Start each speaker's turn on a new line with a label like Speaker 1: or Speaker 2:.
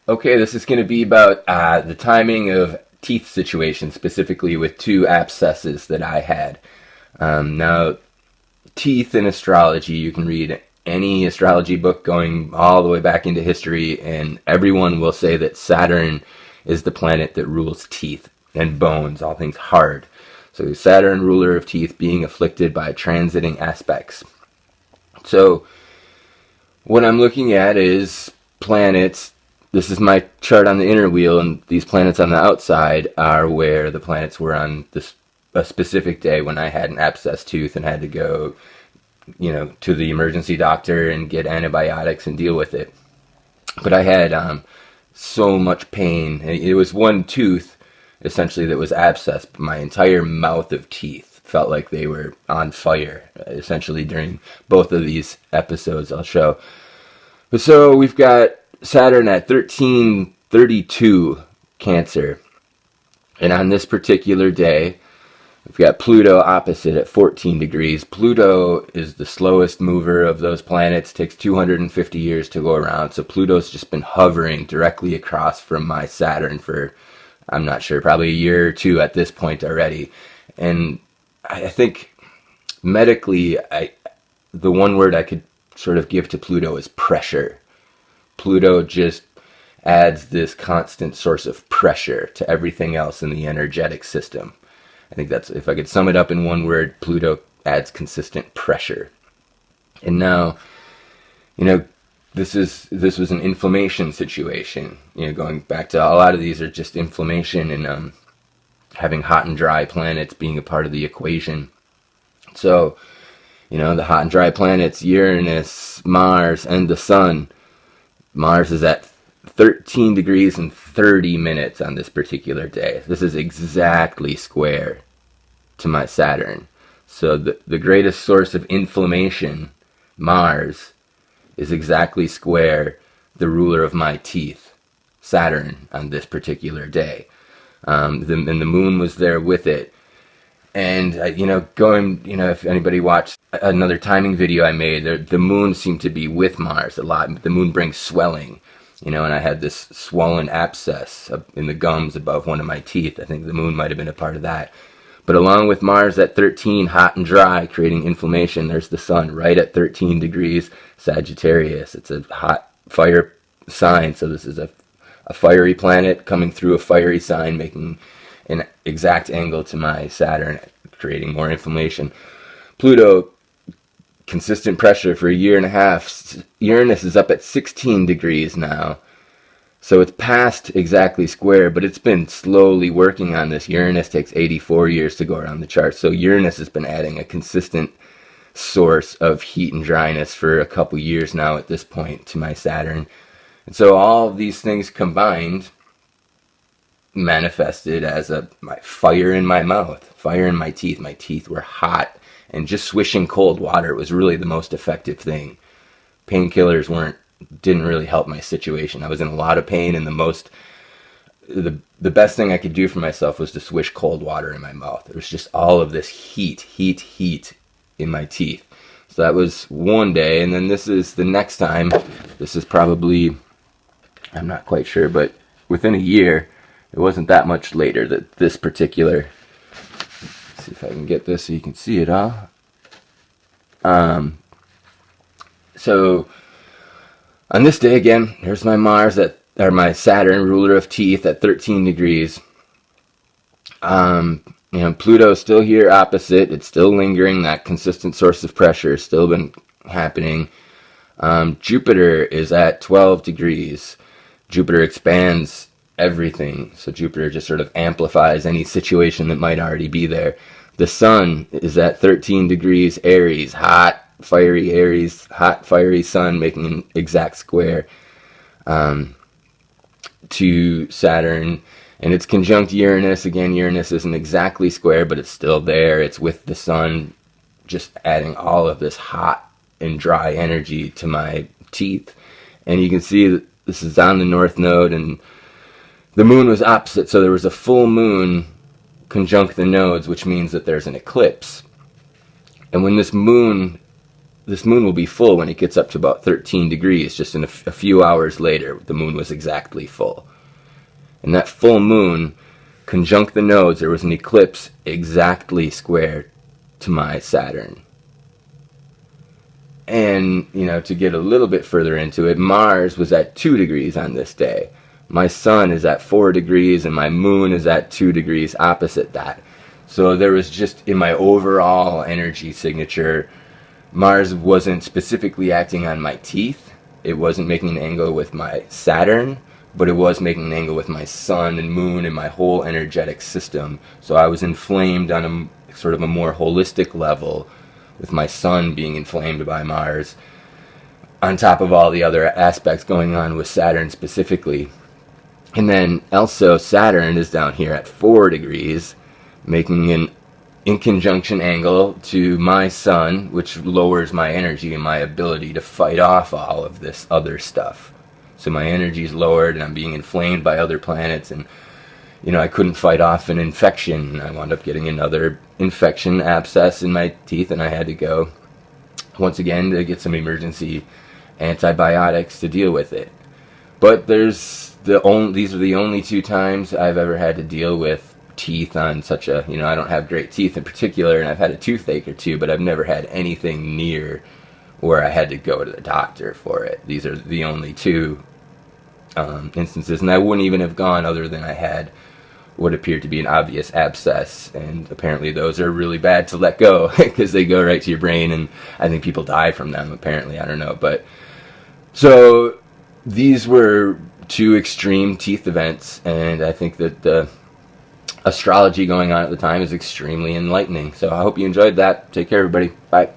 Speaker 1: Okay, this is going to be about the timing of teeth situation, specifically with two abscesses that I had. Now, teeth in astrology, you can read any astrology book going all the way back into history, and everyone will say that Saturn is the planet that rules teeth and bones, all things hard. So Saturn, ruler of teeth, being afflicted by transiting aspects. So what I'm looking at is planets. This is my chart on the inner wheel, and these planets on the outside are where the planets were on a specific day when I had an abscess tooth and had to go, to the emergency doctor and get antibiotics and deal with it. But I had so much pain. It was one tooth, essentially, that was abscessed. My entire mouth of teeth felt like they were on fire, essentially, during both of these episodes I'll show. But so we've got Saturn at 1332 Cancer. And on this particular day, we've got Pluto opposite at 14 degrees. Pluto is the slowest mover of those planets, takes 250 years to go around. So Pluto's just been hovering directly across from my Saturn for, I'm not sure, probably a year or two at this point already. And I think medically, the one word I could sort of give to Pluto is pressure. Pluto just adds this constant source of pressure to everything else in the energetic system. I think that's, if I could sum it up in one word, Pluto adds consistent pressure. And now, this was an inflammation situation. Going back to a lot of these are just inflammation and having hot and dry planets being a part of the equation. So, the hot and dry planets, Uranus, Mars, and the Sun. Mars is at 13 degrees and 30 minutes on this particular day. This is exactly square to my Saturn. So the greatest source of inflammation, Mars, is exactly square the ruler of my teeth, Saturn, on this particular day. And the moon was there with it. And, if anybody watched another timing video I made, the moon seemed to be with Mars a lot. The moon brings swelling, and I had this swollen abscess in the gums above one of my teeth. I think the moon might have been a part of that. But along with Mars at 13, hot and dry, creating inflammation, there's the Sun right at 13 degrees Sagittarius. It's a hot fire sign, so this is a fiery planet coming through a fiery sign, making an exact angle to my Saturn, creating more inflammation. Pluto, consistent pressure for a year and a half. Uranus is up at 16 degrees now. So it's past exactly square, but it's been slowly working on this. Uranus takes 84 years to go around the chart. So Uranus has been adding a consistent source of heat and dryness for a couple years now at this point to my Saturn. And so all of these things combined manifested as my fire in my mouth, fire in my teeth. My teeth were hot, and just swishing cold water was really the most effective thing. Painkillers didn't really help my situation. I was in a lot of pain, and the best thing I could do for myself was to swish cold water in my mouth. There was just all of this heat in my teeth. So that was one day, and then this is the next time. This is probably, I'm not quite sure, but within a year. It wasn't that much later that this particular, let's see if I can get this so you can see it all. So on this day again, here's my my Saturn, ruler of teeth, at 13 degrees. Pluto's still here opposite. It's still lingering. That consistent source of pressure has still been happening. Jupiter is at 12 degrees. Jupiter expands everything. So Jupiter just sort of amplifies any situation that might already be there. The Sun is at 13 degrees Aries, hot, fiery Sun, making an exact square to Saturn. And it's conjunct Uranus. Again, Uranus isn't exactly square, but it's still there. It's with the Sun, just adding all of this hot and dry energy to my teeth. And you can see that this is on the North Node, and the moon was opposite, so there was a full moon conjunct the nodes, which means that there's an eclipse. And when this moon this moon will be full when it gets up to about 13 degrees. Just in a few hours later, the moon was exactly full. And that full moon, conjunct the nodes, there was an eclipse exactly square to my Saturn. And, to get a little bit further into it, Mars was at 2 degrees on this day. My sun is at 4 degrees, and my moon is at 2 degrees opposite that. So there was just, in my overall energy signature, Mars wasn't specifically acting on my teeth. It wasn't making an angle with my Saturn, but it was making an angle with my sun and moon and my whole energetic system. So I was inflamed on a sort of a more holistic level, with my sun being inflamed by Mars, on top of all the other aspects going on with Saturn specifically. And then also Saturn is down here at 4 degrees, making an in conjunction angle to my sun, which lowers my energy and my ability to fight off all of this other stuff. So my energy is lowered, and I'm being inflamed by other planets, and I couldn't fight off an infection. I wound up getting another infection abscess in my teeth, and I had to go once again to get some emergency antibiotics to deal with it. But these are the only 2 times I've ever had to deal with teeth on such a, I don't have great teeth in particular, and I've had a toothache or 2, but I've never had anything near where I had to go to the doctor for it. These are the only 2 instances, and I wouldn't even have gone other than I had what appeared to be an obvious abscess, and apparently those are really bad to let go because they go right to your brain, and I think people die from them, apparently. I don't know. But so these were 2 extreme teeth events, and I think that the astrology going on at the time is extremely enlightening. So I hope you enjoyed that. Take care, everybody. Bye.